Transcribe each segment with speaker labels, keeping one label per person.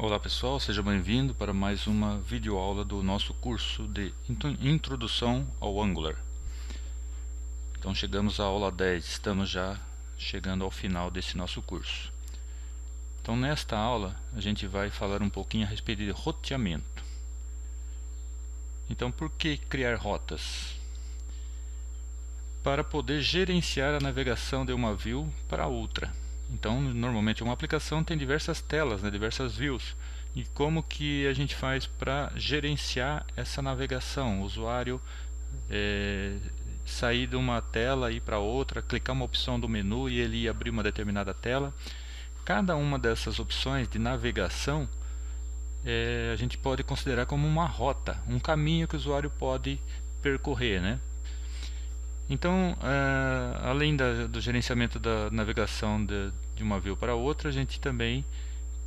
Speaker 1: Olá pessoal, seja bem-vindo para mais uma videoaula do nosso curso de Introdução ao Angular. Então chegamos à aula 10, estamos já chegando ao final desse nosso curso. Então nesta aula a gente vai falar um pouquinho a respeito de roteamento. Então por que criar rotas? Para poder gerenciar a navegação de uma view para outra. Então normalmente uma aplicação tem diversas telas, diversas views. E como que a gente faz para gerenciar essa navegação? O usuário sair de uma tela e ir para outra, clicar uma opção do menu e ele abrir uma determinada tela. Cada uma dessas opções de navegação a gente pode considerar como uma rota, um caminho que o usuário pode percorrer, né? Então, além do gerenciamento da navegação de uma view para outra, a gente também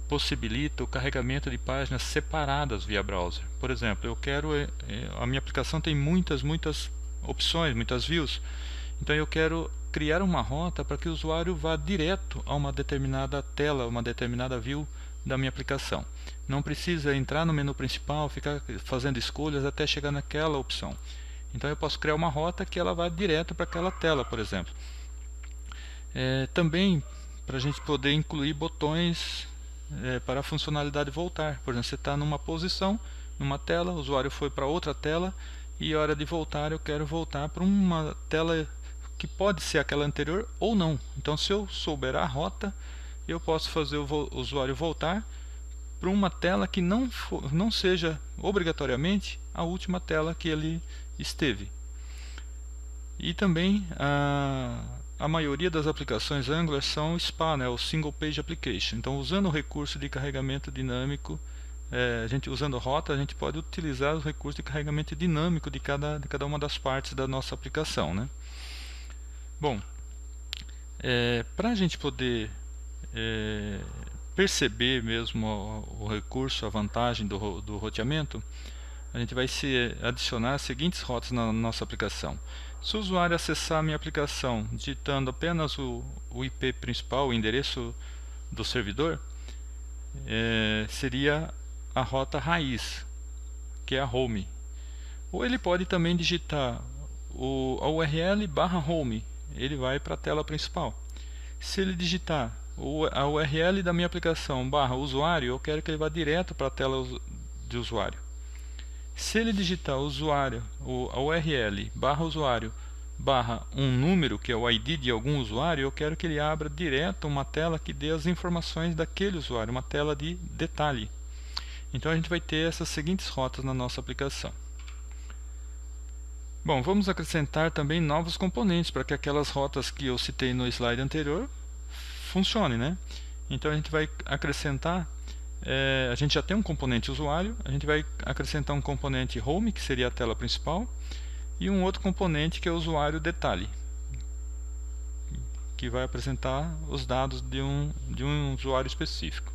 Speaker 1: possibilita o carregamento de páginas separadas via browser. Por exemplo, a minha aplicação tem muitas opções, muitas views. Então eu quero criar uma rota para que o usuário vá direto a uma determinada tela, uma determinada view da minha aplicação. Não precisa entrar no menu principal, ficar fazendo escolhas até chegar naquela opção. Então eu posso criar uma rota que ela vá direto para aquela tela, por exemplo. Também para a gente poder incluir botões para a funcionalidade voltar. Por exemplo, você está numa posição, numa tela, o usuário foi para outra tela e a hora de voltar eu quero voltar para uma tela que pode ser aquela anterior ou não. Então se eu souber a rota, eu posso fazer o usuário voltar para uma tela que não seja obrigatoriamente a última tela que ele esteve. E também a maioria das aplicações Angular são SPA, né, o Single Page Application. Então, usando o recurso de carregamento dinâmico, usando rota, a gente pode utilizar o recurso de carregamento dinâmico de cada uma das partes da nossa aplicação, né? Bom, para a gente poder perceber mesmo o recurso, a vantagem do roteamento, a gente vai adicionar as seguintes rotas na nossa aplicação. Se o usuário acessar a minha aplicação digitando apenas o IP principal, o endereço do servidor, seria a rota raiz, que é a home. Ou ele pode também digitar a URL /home, ele vai para a tela principal. Se ele digitar a URL da minha aplicação /usuário, eu quero que ele vá direto para a tela de usuário. Se ele digitar a URL /usuário um número, que é o ID de algum usuário, eu quero que ele abra direto uma tela que dê as informações daquele usuário, uma tela de detalhe. Então a gente vai ter essas seguintes rotas na nossa aplicação. Bom, vamos acrescentar também novos componentes para que aquelas rotas que eu citei no slide anterior funcionem, né? Então a gente vai acrescentar, a gente já tem um componente usuário, a gente vai acrescentar um componente home, que seria a tela principal, e um outro componente que é o usuário detalhe, que vai apresentar os dados de um usuário específico.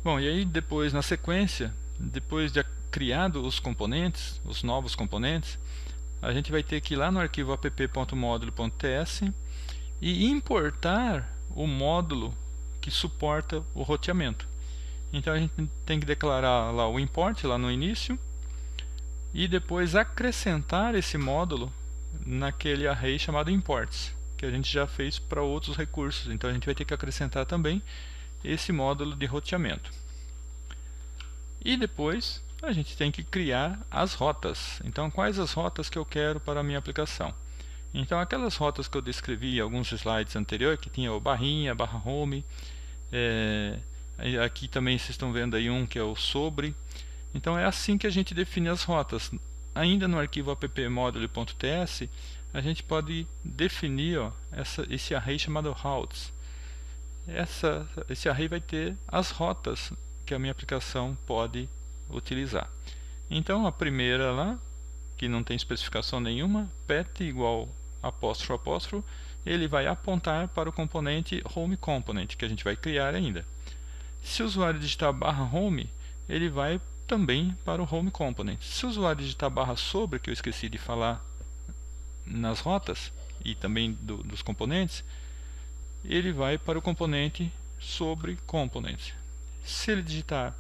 Speaker 1: Bom, e aí depois, na sequência, depois de criado os componentes, os novos componentes, a gente vai ter que ir lá no arquivo app.modulo.ts e importar o módulo que suporta o roteamento. Então a gente tem que declarar lá o import lá no início e depois acrescentar esse módulo naquele array chamado imports, que a gente já fez para outros recursos. Então a gente vai ter que acrescentar também esse módulo de roteamento. E depois a gente tem que criar as rotas. Então quais as rotas que eu quero para a minha aplicação? Então aquelas rotas que eu descrevi em alguns slides anteriores, que tinha o barrinha, /home, aqui também vocês estão vendo aí um que é o sobre. Então é assim que a gente define as rotas. Ainda no arquivo app.modulo.ts a gente pode definir esse array chamado routes. Esse array vai ter as rotas que a minha aplicação pode utilizar. Então a primeira lá, que não tem especificação nenhuma, pet igual apóstrofo, ele vai apontar para o componente home component, que a gente vai criar ainda. Se o usuário digitar /home, ele vai também para o home component. Se o usuário digitar /sobre, que eu esqueci de falar nas rotas e também dos componentes, ele vai para o componente sobre component. Se ele digitar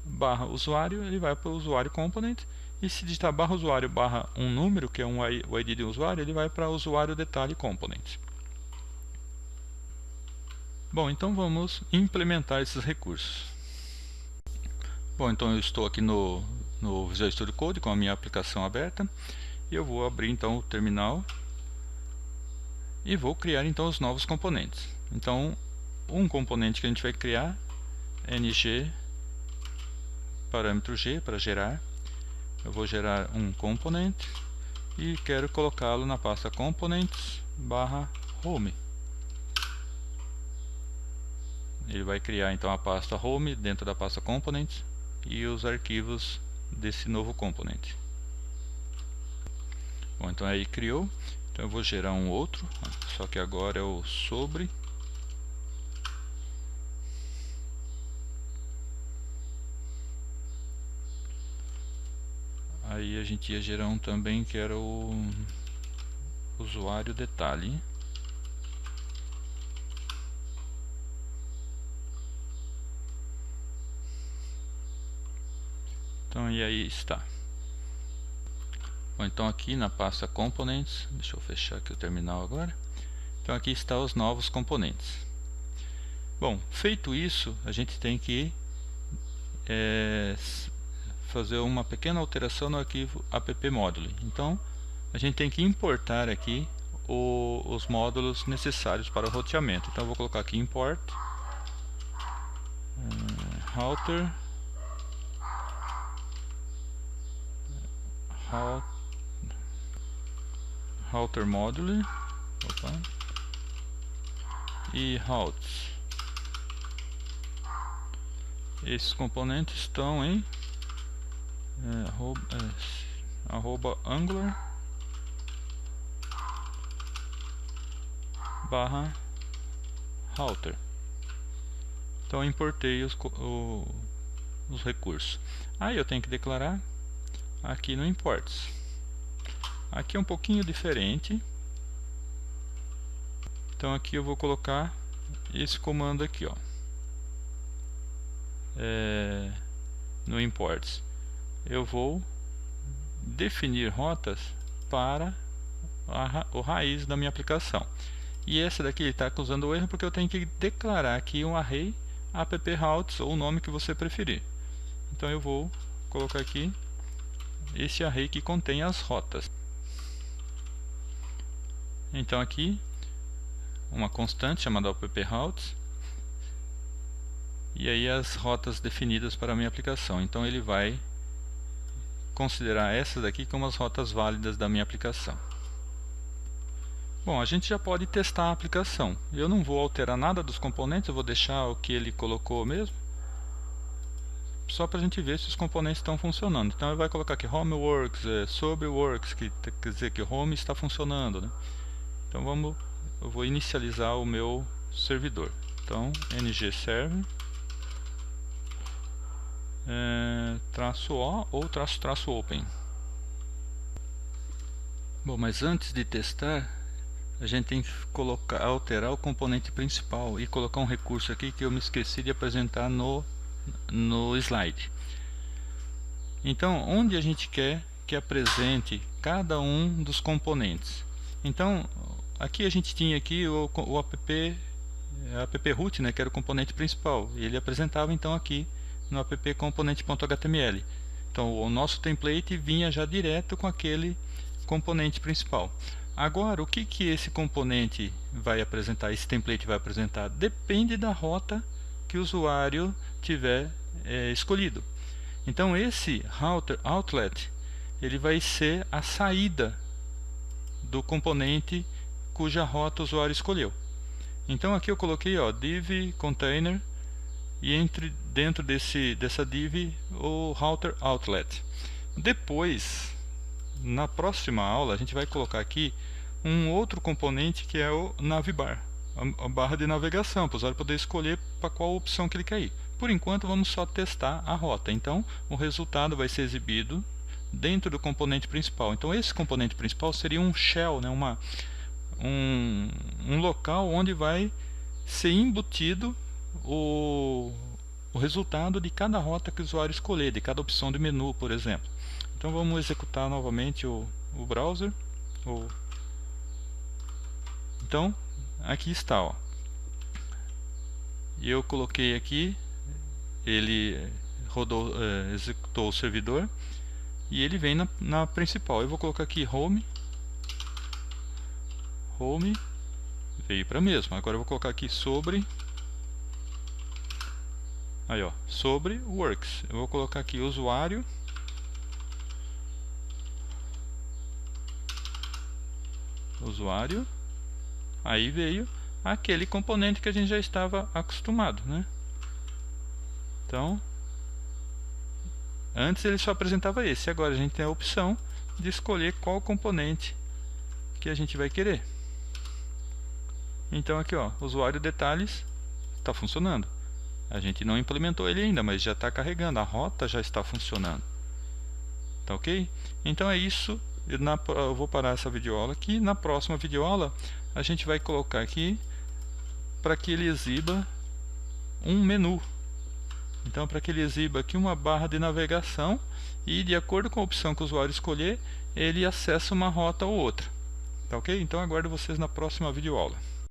Speaker 1: barra usuário, ele vai para o usuário component, e se digitar barra usuário barra um número, que é o ID de usuário, ele vai para usuário detalhe component. Bom, então vamos implementar esses recursos. Bom, então eu estou aqui no Visual Studio Code com a minha aplicação aberta, e eu vou abrir então o terminal e vou criar então os novos componentes. Então, um componente que a gente vai criar é ng parâmetro g para gerar. Eu vou gerar um component e quero colocá-lo na pasta components barra home. Ele vai criar então a pasta home dentro da pasta components e os arquivos desse novo component. Bom, então aí criou. Então eu vou gerar um outro, só que agora é o sobre. Aí a gente ia gerar um também que era o usuário detalhe. Então, e aí está. Bom, então aqui na pasta Components, deixa eu fechar aqui o terminal agora. Então aqui estão os novos componentes. Bom, feito isso, a gente tem que fazer uma pequena alteração no arquivo app-module. Então, a gente tem que importar aqui os módulos necessários para o roteamento. Então, eu vou colocar aqui import router module e routes. Esses componentes estão em @angular barra router. Então eu importei os recursos. Aí eu tenho que declarar aqui no imports. Aqui é um pouquinho diferente. Então aqui eu vou colocar esse comando aqui, ó, no imports. Eu vou definir rotas para o raiz da minha aplicação. E essa daqui está acusando o erro porque eu tenho que declarar aqui um array app-routes ou o nome que você preferir. Então eu vou colocar aqui esse array que contém as rotas. Então aqui uma constante chamada app-routes e aí as rotas definidas para a minha aplicação. Então ele vai considerar essas daqui como as rotas válidas da minha aplicação. Bom, a gente já pode testar a aplicação. Eu não vou alterar nada dos componentes, eu vou deixar o que ele colocou mesmo, só para a gente ver se os componentes estão funcionando. Então ele vai colocar aqui homeworks, sobre works, que quer dizer que o home está funcionando, né? Então eu vou inicializar o meu servidor. Então ng-server -o ou -open. Bom, mas antes de testar, a gente tem que alterar o componente principal e colocar um recurso aqui que eu me esqueci de apresentar no slide. Então, onde a gente quer que apresente cada um dos componentes? Então, aqui a gente tinha aqui o app-root, né, que era o componente principal. Ele apresentava então aqui no app-component.html. Então, o nosso template vinha já direto com aquele componente principal. Agora, o que esse componente vai apresentar, esse template vai apresentar? Depende da rota que o usuário tiver escolhido. Então, esse router outlet, ele vai ser a saída do componente cuja rota o usuário escolheu. Então, aqui eu coloquei div container e dentro dessa div o router outlet. Depois, na próxima aula, a gente vai colocar aqui um outro componente que é o navbar, a barra de navegação, para o usuário poder escolher para qual opção que ele quer ir. Por enquanto, vamos só testar a rota. Então, o resultado vai ser exibido dentro do componente principal. Então, esse componente principal seria um shell, né, um local onde vai ser embutido o o resultado de cada rota que o usuário escolher, de cada opção de menu, por exemplo. Então vamos executar novamente o browser. Então aqui está, ó. Eu coloquei aqui, ele rodou, executou o servidor e ele vem na principal. Eu vou colocar aqui home, veio para a mesma. Agora eu vou colocar aqui sobre, aí ó, sobre works. Eu vou colocar aqui usuário, aí veio aquele componente que a gente já estava acostumado, né? Então, antes ele só apresentava esse, agora a gente tem a opção de escolher qual componente que a gente vai querer. Então aqui, ó, usuário detalhes está funcionando. A gente não implementou ele ainda, mas já está carregando, a rota já está funcionando. Tá ok? Então é isso. Eu vou parar essa videoaula aqui. Na próxima videoaula a gente vai colocar aqui para que ele exiba um menu. Então, para que ele exiba aqui uma barra de navegação e, de acordo com a opção que o usuário escolher, ele acessa uma rota ou outra. Tá ok? Então aguardo vocês na próxima videoaula.